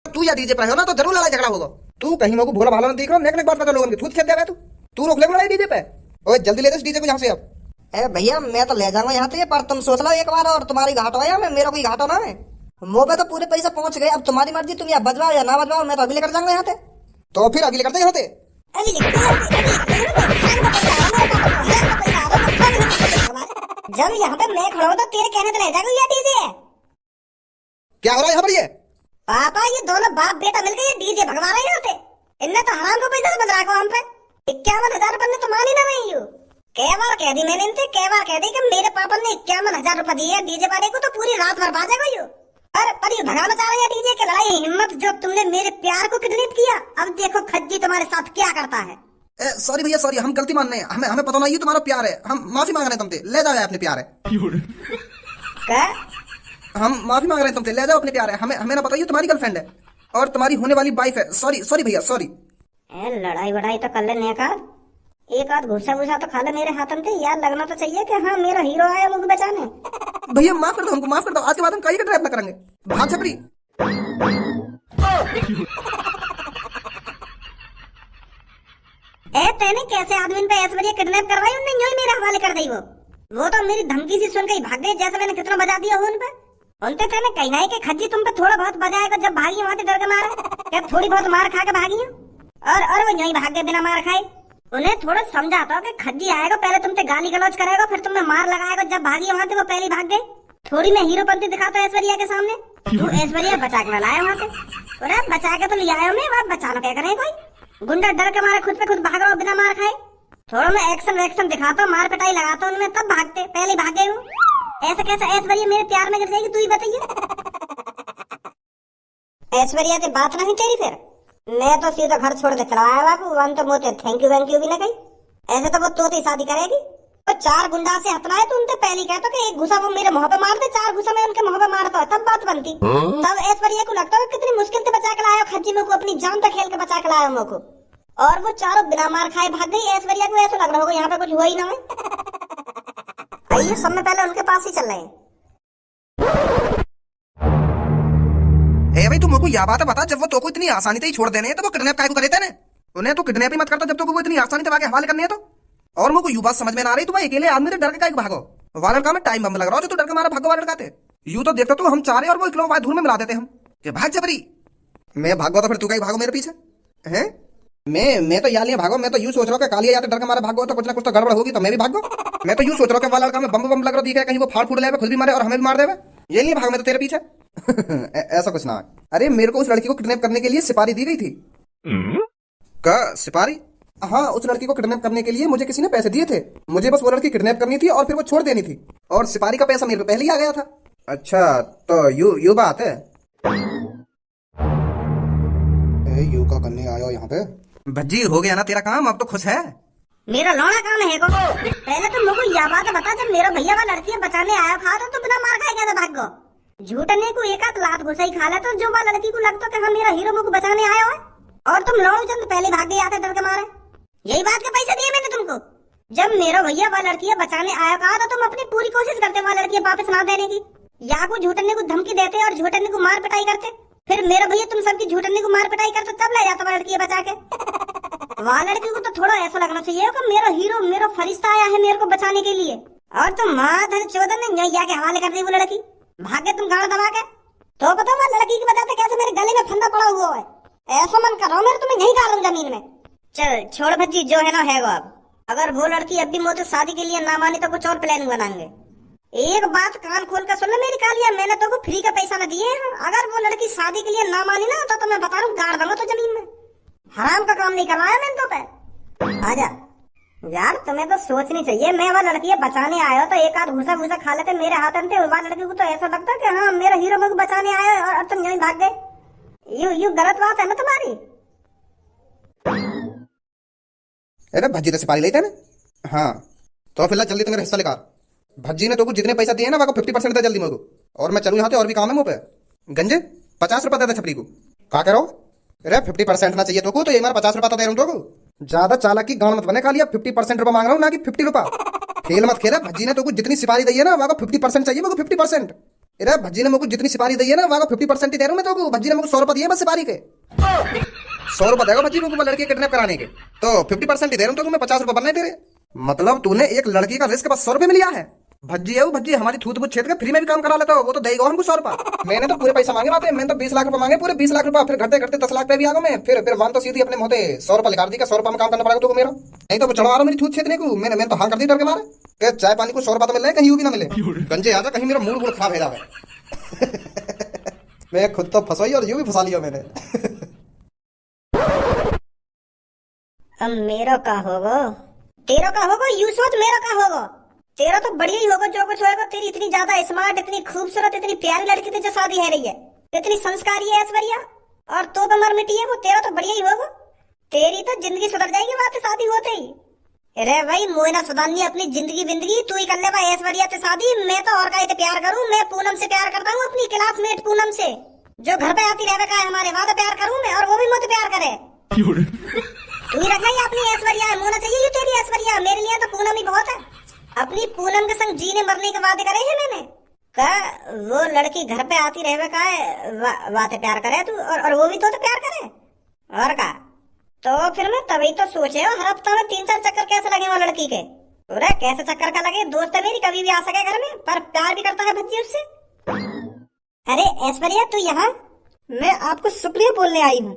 तू या डीजे पे हो ना तो जरूर लड़ाई झगड़ा होगा। तू कहीं मेरे को भोला भाला देख रहा नेक नेक बात बता लोगों की छूत खेत दे तू रोक ले लड़ाई डीजे पे। ओए जल्दी ले दे डीजे को यहाँ से अब। ए भैया मैं तो ले जाऊंगा यहाँ से, पर तुम सोच लो एक बार और तुम्हारी घाटो है या मेरा कोई घाटो ना है। मुंह पे तो पूरे पैसे पहुंच गए, अब तुम्हारी मर्जी, तुम या बजवाओ या ना बजवाओ, मैं तो अभी लेकर जाऊंगा यहाँ से। तो फिर अभी लेकर होते जब यहाँ पे मैं खड़ा हूँ तो तेरे कहने तो ले जाएगा ये डीजे। क्या हो रहा है यहाँ पर ये? पापा ये दोनों बाप बेटा मिलकर ये डीजे भगवा रहे हैं यहाँ से। इनने तो हराम को पैसा बदला को हम पे 51,000 रुपए ने तो मान ही ना रही हूँ। कई बार कह दी मैंने इनसे, कई बार कह दी कि मेरे पापा ने 51,000 रुपए दिए डीजे वाले को तो पूरी रात भर बाजेगा यू। पर ये भगाना चाह रहे हैं डीजे की लड़ाई। हिम्मत जो तुमने मेरे प्यार को किडनैप किया, अब देखो खज्जी तुम्हारे साथ क्या करता है। सॉरी भैया सॉरी, हम गलती मान रहे हैं, हमें पता नहीं तुम्हारा प्यार है, हम माफी मांग रहे हैं तुमसे, ले जाओ अपने प्यार है। क्या? हम माफी मांग रहे हैं तुमसे, ले जाओ अपने प्यार है, हमें ना पता ये तुम्हारी गर्लफ्रेंड है और तुम्हारी होने वाली वाइफ है। सॉरी सॉरी भैया सॉरी। लड़ाई वड़ाई तो कर लेने का, एक आध घुसा घुसा तो खा ले मेरे हाथन से, यार लगना तो चाहिए कि हाँ मेरा हीरो आया मुझे बचाने। भैया माफ कर दो, हमको माफ कर दो, आज के बाद हम कहीं का ट्रैप ना करेंगे। भाग छपरी। तेने कैसे आदमी पे ऐश्वर्या किडनैप करवाई, उनने यूं ही मेरे हवाले कर दी। वो तो मेरी धमकी से सुन के ही भाग गए, जैसे मैंने कितना बजा दिया हो उन पे। उनते तेने कहीं ना कि खज्जी तुम पे थोड़ा बहुत बजाएगा, जब भागी वहां से डर के मारे क्या थोड़ी बहुत मार खा के भागी और वो यूं ही भाग गए बिना मार खाए। उन्हें थोड़ा समझाता कि खज्जी आएगा पहले तुमसे गाली गलौज करेगा, फिर तुम्हें मार लगाएगा, जब भागी वहां से वो पहले भाग गए। थोड़ी मैं हीरोपंती दिखाता हूँ ऐश्वर्या के सामने, तू ऐश्वर्या बचा के लाया वहां से। अरे बचा के तो ले आया मैं, बात बचाना क्या करें, कोई गुंडा डर के मारे खुद पे खुद भाग रहा हो बिना मार खाए। थोड़ा मैं एक्शन दिखाता हूँ, मार पिटाई लगाता हूँ उनमें, तब भागते, पहले भाग गए वो। ऐसे कैसे ऐश्वर्या मेरे प्यार में गिर जाएगी, तू ही बताइए। ऐश्वर्या से बात नहीं तेरी, फिर मैं तो सीधा घर छोड़ के चला आया बाबू, वन तो मोते थैंक यू भी ना कही। ऐसे तो वो तोती शादी करेगी, तो 4 गुंडा से हथना है तो उनसे पहले कहता कि एक घुसा वो मेरे मुंह पे मारते, 4 घुसा मैं उनके मुंह पे मारता है, तब बात बनती। तब ऐश्वर्या को लगता है कितनी मुश्किल से बचा के लाया खज्जी में को, अपनी जान पे खेल के बचा के लाया मेरे को, और वो चारों बिना मार खाए भाग गई। ऐश्वर्या को ऐसा लग रहा होगा यहाँ पे कुछ हुआ ही ना है। आइए सब में पहले उनके पास ही चल रहे हैं। भाई तू मेरे को यह बात बता, जब वो तो को इतनी आसानी से ही छोड़ देने तो वो किडनैप काहे को करे थे? उन्हें तो किडनैप ही मत करता जब तो वो इतनी आसानी से आगे हवाले करने है तो। और मेरे को यू बात समझ में ना रही, तुम अकेले आदमी से डर के काहे को भागो? वाला लड़का में टाइम बम लग रहा हो जो तू डर के मारा भागो वाला लड़काते। यू तो देखता तू हम चारे और वो इकलो धूल में मिला देते हम कि भाग जबरी। मैं भागो तो फिर तू कहीं भागो मेरे पीछे हैं? मैं तो यहाँ भागो, मैं तो यूं सोच रहा हूँ कि कालिया डर के मारे भागो तो कुछ ना कुछ तो गड़बड़ होगी, तो मैं भी भागो। मैं तो यूं सोच रहा हूँ कि वाला लड़का में बम लग रहा दिखा, कहीं वो फाड़ फूट ले खुद भी मारे और हमें भी मार देवे, ये नहीं भाग मैं तो तेरे पीछे। ऐसा कुछ ना। अरे मेरे को उस लड़की को किडनैप करने के लिए सिपारी दी गई थी। का सिपारी? हाँ, उस लड़की को किडनैप करने के लिए मुझे किसी ने पैसे दिए थे, मुझे बस वो लड़की किडनैप करनी थी और फिर वो छोड़ देनी थी, और सिपारी का पैसा मेरे को पहले ही आ गया था। अच्छा तो यू बात है। यू का करने आया यहाँ पे? भज्जी हो गया ना तेरा काम, अब तो खुश है? मेरा लौड़ा काम है को। पहले तो मुझे यह बात बता, जब मेरा भैया वाला लड़की बचाने आया था तो बिना मार खाए कैसे भाग गो? झूठने को एक आध लात घुसा ही खा ले तो जो वाला लड़की को लगता कि हाँ मेरा हीरो मुझको बचाने आया है, और तुम लौड़ू चंद पहले भाग गए आते डर के मारे। यही बात के पैसे दिए मैंने तुमको। जब मेरा भैया वाला लड़की बचाने आया था तो तुम अपनी पूरी कोशिश करते वाला लड़की वापस ना देने की, या को झूठने को धमकी देते और झूठने को मार पिटाई करते, फिर मेरा भैया तुम सबकी झूठने को मार पिटाई करते, तब ले जाता वाला लड़की बचा के। वहाँ लड़की को तो थोड़ा ऐसा लगना चाहिए कि मेरा हीरो मेरा फरिश्ता आया है मेरे को बचाने के लिए, और तुम माधर चौधर ने यही आके हवाले कर दी वो लड़की, भागे तुम गाड़ दबा के। तो पता वो लड़की की वजह से कैसे मेरे गले में फंदा पड़ा हुआ है। ऐसा मन कर रहा हूँ मेरे तुम्हें यही डाल दूं जमीन में। चल छोड़ भज्जी, जो है ना है वो। अब अगर वो लड़की अब भी मुझे शादी के लिए ना मानी तो कुछ और प्लान बनाएंगे। एक बात कान खोल कर सुन ले मेरी कालिया, मैंने तो फ्री का पैसा न दिए हैं। अगर वो लड़की शादी के लिए ना मानी ना तो मैं बता रहा हूँ गाड़ दूंगा तो जमीन में। हराम का काम नहीं करवाया मैंने तो पे। आजा यार, तुम्हें तो सोचनी चाहिए, मैं वो लड़की बचाने आया तो एक आध घुसा घुसा खा लेते मेरे हाथ में, वो लड़की को तो ऐसा लगता कि हाँ मेरा हीरो मुझे बचाने आया और तुम यहीं भाग गए। यू गलत बात है ना तुम्हारी। अरे भज्जी तो सिपाही लेते ना। हाँ तो फिलहाल जल्दी तुम्हारा हिस्सा लेकर। भज्जी ने तो जितने पैसा दिए ना वो 50% दे जल्दी मेरे को, और मैं चलूँ यहाँ से, और भी काम है मुँह पे। गंजे 50 रुपए दे दे छपरी को। क्या कह रहा हो? अरे 50% ना चाहिए तो ये मारा 50 रुपया तो दे रहा हूँ तो। ज्यादा चालाकी गांव मत बने, खाली 50% रुपया मांग रहा हूँ ना कि 50 रुपया। खेल मत खेला। भज्जी ने तो जितनी सिपाही दी है ना वो 50% चाहिए, मेरे को 50%। अरे भज्जी ने मुझको जितनी सिपारी दी है ना वहाँ 50% ही दे रहा हूँ मैं तो भज्जी ने मुझको 100 रुपए दिए बस सिपारी के 100 रुपए देगा भज्जी मुझको लड़की किडनैप कराने के तो 50% ही दे रहा हूँ तो मैं 50 रुपए बनने दे रहे मतलब तूने एक लड़की का रिस्क बस 100 रुपए में लिया है भज्जी है वो भज्जी हमारी थूत बूथ छेद के फ्री में भी काम करा लेता हो वो तो देगा हमको 100 रुपए मैंने तो पूरे पैसा मांगे बात है मैंने तो 20 लाख रुपए मांगे पूरे 20 लाख रुपए फिर घटते घटते 10 लाख पे भी आ गया मैं फिर वन तो सीधी अपने मोते 100 रुपए लिखा दी का 100 रुपए में काम करना पड़ेगा तुमको मेरा नहीं तो चढ़वा रहा मेरी थूत छेदने को मैंने तो हाँ कर दी डर के मारे कि चाय पानी को 100 रुपए तो मिल रहे कहीं भी ना मिले गंजे आ जा कहीं मेरा मूड खराब है जावे मैं खुद तो फंसाई और यूं भी फंसा लिया मैंने अब मेरो का होगो तेरो का होगो यू सोच मेरो का होगो तेरा तो बढ़िया ही होगा जो कुछ होगा तेरी इतनी ज्यादा स्मार्ट इतनी खूबसूरत इतनी प्यारी लड़की तुझे शादी है रही है इतनी संस्कारी है ऐश्वर्या और तो मर मिटी है वो तेरा तो बढ़िया ही होगा तेरी तो जिंदगी सुधर जाएगी बात शादी होते ही अरे भाई मोहना सुधारनी अपनी जिंदगी बिंदगी तू ही कर ले भाई ऐश्वर्या से शादी मैं तो और का प्यार करूं मैं पूनम से प्यार करता हूँ अपनी क्लासमेट पूनम से जो घर पे आती रहे का है हमारे वहां तो प्यार करूं मैं और वो भी मुझे प्यार करे तू ही रखना ही अपनी ऐश्वर्या होना चाहिए ये तेरी ऐश्वर्या मेरे लिए तो पूनम ही बहुत है अपनी पूनम के संग जीने मरने के वादे करे हैं मैंने का वो लड़की घर पे आती रहे का है वाते प्यार करे तू और वो भी तो प्यार करे और का तो फिर मैं तभी तो सोचे हर हफ्ता में 3-4 चक्कर कैसे लगे वो लड़की के अरे कैसे चक्कर का लगे दोस्त है मेरी कभी भी आ सके घर में पर प्यार भी करता है बच्ची उससे अरे ऐश्वर्या तू यहाँ मैं आपको शुक्रिया बोलने आई हूँ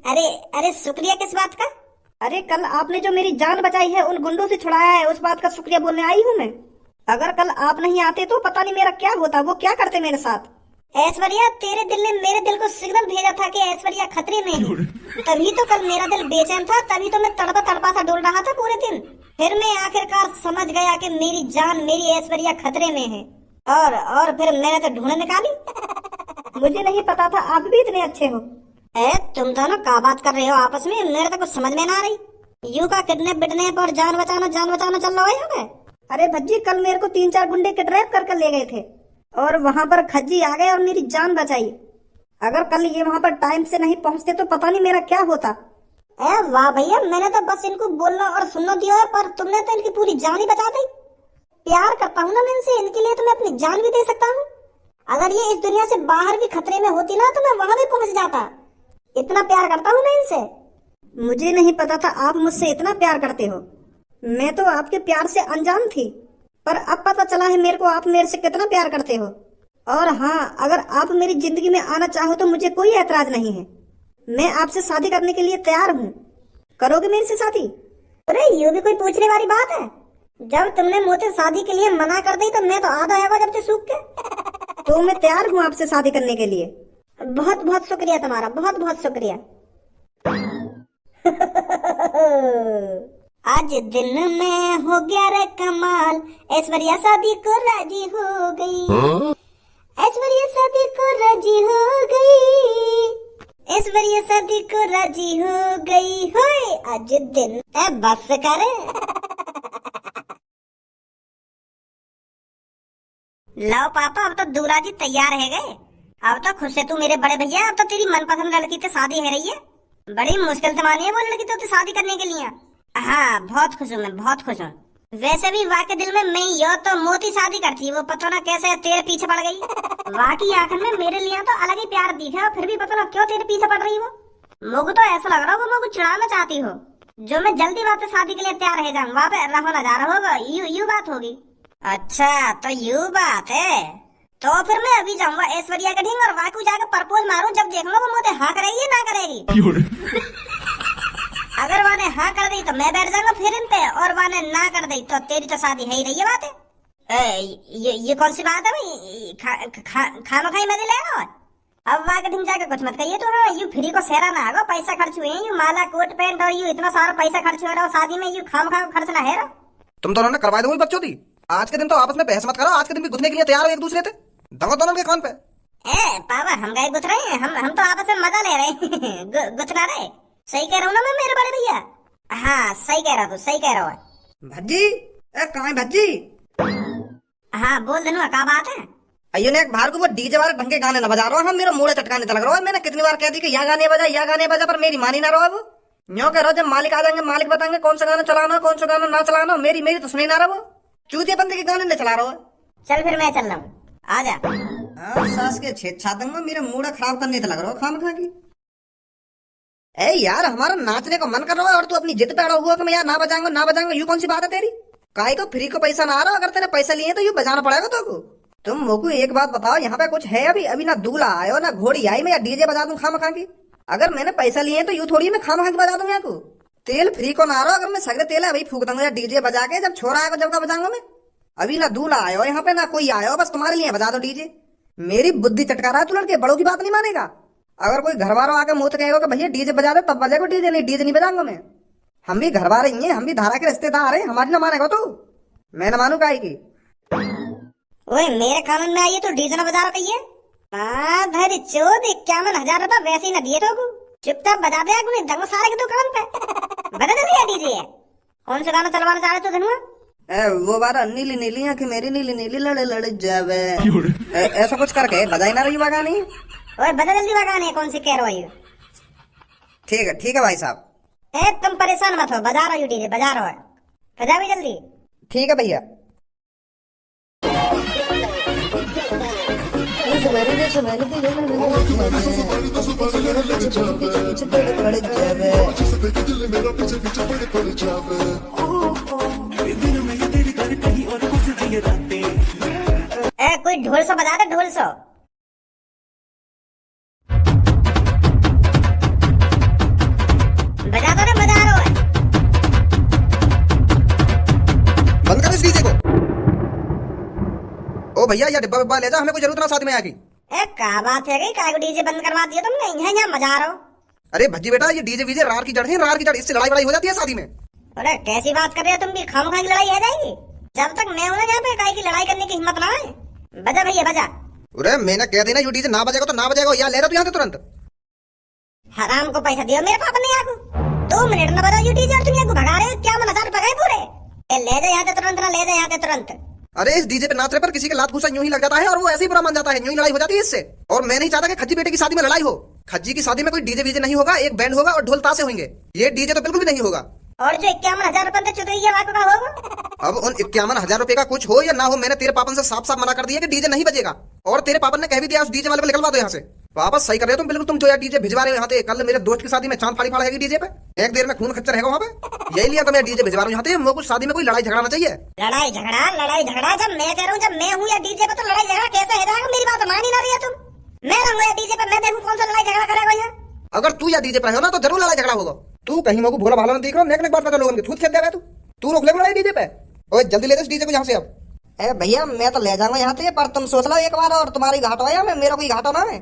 अरे अरे शुक्रिया किस बात का अरे कल आपने जो मेरी जान बचाई है उन गुंडों से छुड़ाया है उस बात का शुक्रिया बोलने आई हूँ मैं अगर कल आप नहीं आते तो पता नहीं मेरा क्या होता वो क्या करते मेरे साथ ऐश्वर्या तेरे दिल ने मेरे दिल को सिग्नल भेजा था कि ऐश्वर्या खतरे में है तभी तो कल मेरा दिल बेचैन था तभी तो मैं तड़पा तड़पा सा डोल रहा था पूरे दिन फिर मैं आखिरकार समझ गया कि मेरी जान मेरी ऐश्वर्या खतरे में है और फिर मैंने तो ढूंढ निकाली मुझे नहीं पता था आप भी इतने अच्छे हो तुम दोनों क्या बात कर रहे हो आपस में मेरे तो कुछ समझ में ना आ रही यू का किडनैप बिडनैप और जान बचाना चल रहा है हमें अरे भज्जी कल मेरे को 3-4 गुंडे किडनैप कर ले गए थे और वहाँ पर खज्जी आ गए और मेरी जान बचाई अगर कल ये वहाँ पर टाइम से नहीं पहुँचते तो पता नहीं मेरा क्या होता वाह भैया मैंने तो बस इनको बोलना और सुनना दिया है पर तुमने तो इनकी पूरी जान ही बचा दी प्यार करता हूँ ना मैं इनसे इनके लिए तो मैं अपनी जान भी दे सकता हूँ अगर ये इस दुनिया से बाहर भी खतरे में होती ना तो मैं वहां भी पहुंच जाता इतना प्यार करता हूँ मैं इनसे मुझे नहीं पता था आप मुझसे इतना प्यार करते हो मैं तो आपके प्यार से अनजान थी पर अब पता चला है मेरे को आप मेरे से कितना प्यार करते हो और हाँ अगर आप मेरी जिंदगी में आना चाहो तो मुझे कोई ऐतराज नहीं है मैं आपसे शादी करने के लिए तैयार हूँ करोगे मेरे से शादी अरे ये भी कोई पूछने वाली बात है जब तुमने मुझे शादी के लिए मना कर दी तो मैं तो आधा आया जब से सूख के तो मैं तैयार हूँ आपसे शादी करने के लिए बहुत बहुत शुक्रिया तुम्हारा बहुत बहुत शुक्रिया आज दिन में हो गया रे कमाल ऐश्वर्या शादी को राजी हो गई ऐश्वर्या शादी को राजी हो गई ऐश्वर्या शादी को राजी हो गई होए आज दिन बस करे लो पापा अब तो दूल्हा जी तैयार है गए अब तो खुश है तू मेरे बड़े भैया अब तो तेरी मनपसंद लड़की से शादी है रही है बड़ी मुश्किल से मानी है वो लड़की तो शादी करने के लिए हाँ बहुत खुश हूँ मैं बहुत खुश हूँ वैसे भी वाके दिल में मैं यो तो मोती शादी करती वो पता ना कैसे तेरे पीछे पड़ गई वाकई आखिर में मेरे लिए तो अलग ही प्यार दिखा फिर भी पता ना क्यों तेरे पीछे पड़ रही हो मुझे तो ऐसा लग रहा हो मुझे चिढ़ाना चाहती हो जो मैं जल्दी बात शादी के लिए तैयार है जाऊँ वहाँ पे रहो नजारा होगा यू बात होगी अच्छा तो यू बात है तो फिर मैं अभी जाऊंगा ऐश्वर्या के ढींग और वाकई जाकर प्रपोज मारूं जब देखूंगा वो मुझे हाँ करेगी ना करेगी अगर वाने हाँ कर दी तो मैं बैठ जाऊंगा फिर इन पे और वाने ना कर दी तो तेरी तो शादी है ही रही है बात है ये कौन सी बात है भाई खाना खाई मैं ले रहा अब वाके ढींग जाकर कुछ मत कहिए तो हाँ यू फ्री को सहरा ना आगा पैसा खर्च हुए यू माला कोट पैंट और यू इतना सारा पैसा खर्च हो रहा हो शादी में यू खाम खर्च ना है तुम दोनों ने करवा दो बच्चों दी आज के दिन तो आपस में बहस मत करो आज के दिन भी गुथने के लिए तैयार हो एक दूसरे से दंगो दोनों के कान पे पापा हम गए गुथ रहे हैं हम तो आपस में मजा ले रहे हैं गुथना रहे सही कह रहा हूँ ना मैं मेरे बड़े भैया हाँ सही कह रहा तू सही कह रहा है भज्जी कहाँ है भज्जी हाँ बोल देना क्या बात है अयो ने एक बाहर को वो डीजे वाले ढंग के गाने न बजा रहा है मेरा मुड़े चटकाने लग रहा है मैंने कितनी बार कह दी कि या गाने बजा पर मेरी मानी ना रहा वो न्यो कह रहा जब मालिक आ जाएंगे मालिक बताएंगे कौन सा गाना चलाना कौन सा गाना ना चलाना मेरी तो सुनी ना रहा वो चूतिया बंदे के गाने न चला रहा है चल फिर मैं चल रहा हूँ आजा। सास के छेद दूंगा, मेरा मूड खराब करने तो लग रहा हो खाम खा की। ए यार हमारा नाचने का मन कर रहा है और तू अपनी जिद पे अड़ा हुआ कि मैं यार ना बजाऊंगा, यूं कौन सी बात है तेरी? काहे को फ्री को पैसा ना आ रहा, अगर तेरे पैसे लिए तो यूं बजाना पड़ेगा तो। तुम मोको एक बात बताओ, यहाँ पे कुछ है अभी ना दूल्हा आयो ना घोड़ी आई, मैं डीजे बजा दूं खाम खा की? अगर मैंने पैसा लिए तो यूं थोड़ी मैं खाम खा की बजा दूंगा को। तेल फ्री को ना आ रहा, अगर मैं सगरे तेल है वही फूक दूंगा यार डीजे बजा के, जब छोरा आएगा जब का बजाऊंगा मैं। अभी ना दूल्हा आयो यहाँ पे ना कोई आयो, बस तुम्हारे लिए बजा दो डीजे। मेरी बुद्धि चटका रहा है तू, लड़के बड़ों की बात नहीं मानेगा। अगर कोई घर वालों आके मुंह तो कहेगा कि भैया डीजे बजा दे तब बजेगा डीजे, नहीं डीजे नहीं बजाऊंगा मैं। हम भी घर वाले ही हैं, हम भी धारा के रिश्तेदार हैं, हमारी ना मानेगा तू? मैं न मानू काहे की? ओए मेरे कानून में आइए तो डीजे ना बजा रही है। धरी चोद 51,000 रुपए वैसे ही ना दिए तो चुपचाप बजा दे, नहीं दंगो सारे की दुकान पे बजा दे दिया डीजे। कौन सा गाना चलवाना चाह रहे तो धनुआ? वो बारा नीली नीली आंखें मेरी नीली नीली लड़े लड़ जावे, ऐसा कुछ करके बजाई ना रही गानी। ओए बजा जल्दी गाने, कौन सी कह रही हो? ठीक है भाई साहब। तुम परेशान मत हो, बजा रही हो डीजे, बजा रहा है, बजा भी जल्दी। ठीक है भैया। कोई ढोल सो बजा दे, ढोल सो। बजा दो ना, बजा रहा है। बंद कर इस डीजे को। ओ भैया ये डिब्बा विब्बा ले जा, हमें कोई जरूरत ना साथ में आएगी। क्या बात है गई, काय को डीजे बंद करवा दिया तुमने? यहाँ बजा रहा हो। अरे भज्जी बेटा, ये डीजे वीजे रार की जड़ है, रार की जड़, इससे लड़ाई वड़ाई हो जाती है शादी में। अरे कैसी बात कर रहे हो तुम भी, खामखा की लड़ाई है जाएगी। जब तक मैं हूं ना यहाँ पे, काय की लड़ाई करने की हिम्मत ना है। बजा भैया बजा। अरे मैंने कह देना ये डीजे ना बजेगा तो ना बजेगा, या ले रहा तू यहाँ से तुरंत। हराम को पैसा दियो मेरे पापा ने यहाँ को। 2 मिनट में बजाओ ये डीजे और तुम यहाँ को भगा रहे हो। 51,000 रुपए गए पूरे। ले जा यहाँ से तुरंत, ना ले जा यहाँ से तुरंत। अरे इस डीजे पे नाचने पर किसी के लात घुसा यूं ही लग जाता है और वो ऐसे ही बुरा मान जाता है, यूं ही लड़ाई हो जाती है इससे। और मैं नहीं चाहता कि खज्जी बेटे की शादी में लड़ाई हो। खज्जी की शादी में कोई डीजे वीजे नहीं होगा, एक बैंड होगा और ढोल ताशे होंगे। ये डीजे तो बिल्कुल भी नहीं होगा। और जो 51,000 रुपए चुतरी है वाको का होगा। अब उन 51,000 रुपए का कुछ हो या ना हो, मैंने तेरे पापन से साफ साफ मना कर दिया कि डीजे नहीं बजेगा। और तेरे पापन ने कह भी दिया उस डीजे वाले को निकलवा दो यहाँ से। वापस सही कर रहे हो तुम बिल्कुल, तुम जो यार डीजे भिजवा रहे हो यहाँ पे। कल मेरे दोस्त की शादी में चांद फाड़ी फाड़ेगी डीजे पे, एक देर में खून खच्चर रहेगा वहाँ पे। यही लिया तो मैं डीजे भिजवा रहा हूँ यहाँ पे। वो कुछ शादी में कोई लड़ाई झगड़ा ना चाहिए। लड़ाई झगड़ा जब मैं कह रहा हूँ, जब मैं हूँ या डीजे पे, तो लड़ाई झगड़ा कैसे है जाएगा? मेरी बात मान ही ना रही है तुम। मैं रहूंगा या डीजे पे, मैं देखूँ कौन सा लड़ाई झगड़ा करेगा यहाँ। अगर तू या डीजे पे हो ना तो जरूर लड़ाई झगड़ा होगा। तू कहीं मेरे को भोला भाला देख रहा हूँ, नेक बात बता लोगों की थूत खेल देगा तू रोक ले लड़ाई डीजे पे। ओए जल्दी ले जा इस डीजे को यहाँ से अब। भैया मैं तो ले जाऊंगा यहाँ से, पर तुम सोच लो एक बार, और तुम्हारी घाटो है या मेरा कोई घाटो ना है।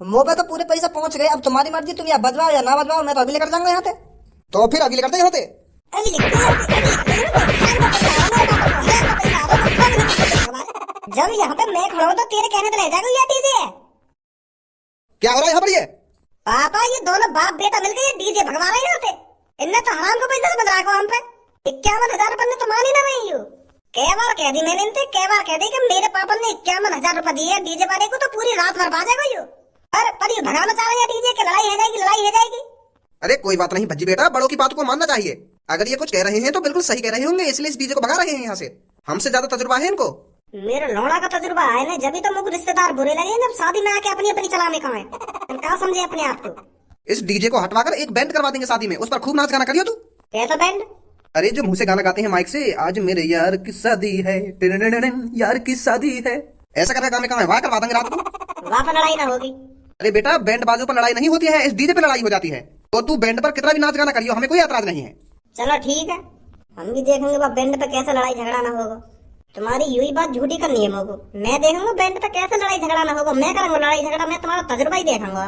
मुंह पे तो पूरे पैसे पहुंच गए, अब तुम्हारी मर्जी, तुम या बजवाओ या ना बजवाओ, मैं तो अभी लेकर जाऊंगा यहाँ से। तो फिर अभी लेकर यहाँ से। जब यहाँ पे मैं खड़ा हूँ तो तेरे कहने तो ले जाएगा ये डीजे। क्या हो रहा है यहाँ पर? ये पापा ये दोनों बाप बेटा मिलकर ये डीजे भगवा रहे हैं यहाँ से। इनने तो हराम को पैसा बदला को हम पे। 51,000 रुपए ने तो मान ही ना रही हो। कई बार कह दी मैंने इनसे, कई बार कह दी कि मेरे पापा ने 51,000 रुपए दिए डीजे वाले को, तो पूरी रात भर बाजेगा यो। पर ये भगाना चाह रहे हैं डीजे की, लड़ाई हो जाएगी, लड़ाई हो जाएगी। अरे कोई बात नहीं भज्जी बेटा, बड़ों की बात को मानना चाहिए। अगर ये कुछ कह रहे हैं तो बिल्कुल सही कह रहे होंगे, इसलिए इस डीजे को भगा रहे हैं यहाँ से। हमसे ज्यादा तजुर्बा है इनको। मेरे लौड़ा का तजुर्बा है ना, जब तो मुझे रिश्तेदार बुरे लगे जब शादी में आके अपनी अपनी चलाने का है। क्या समझे अपने आप को? इस डीजे को हटवाकर एक बैंड करवा देंगे शादी में, उस पर खूब नाच गाना करियो तू। कैसा बैंड? अरे जो मुंह से गाना गाते हैं माइक से, आज मेरे यार की शादी है, यार की शादी है, ऐसा करके काम है, वहां करवा देंगे रात को। वहां पर लड़ाई ना होगी। अरे बेटा बैंड बाजों पर लड़ाई नहीं होती है, इस डीजे पे लड़ाई हो जाती है। तो तू बैंड पर कितना भी नाच गाना करियो, हमें कोई एतराज नहीं है। चलो ठीक है, हम भी देखेंगे वह बैंड पे कैसे लड़ाई झगड़ा ना होगा। तुम्हारी यही बात झूठी करनी है मोको। मैं देखूंगा बैंड पे कैसे लड़ाई झगड़ा ना होगा। मैं करूंगा लड़ाई झगड़ा, मैं तुम्हारा तजुर्बा ही देखूंगा।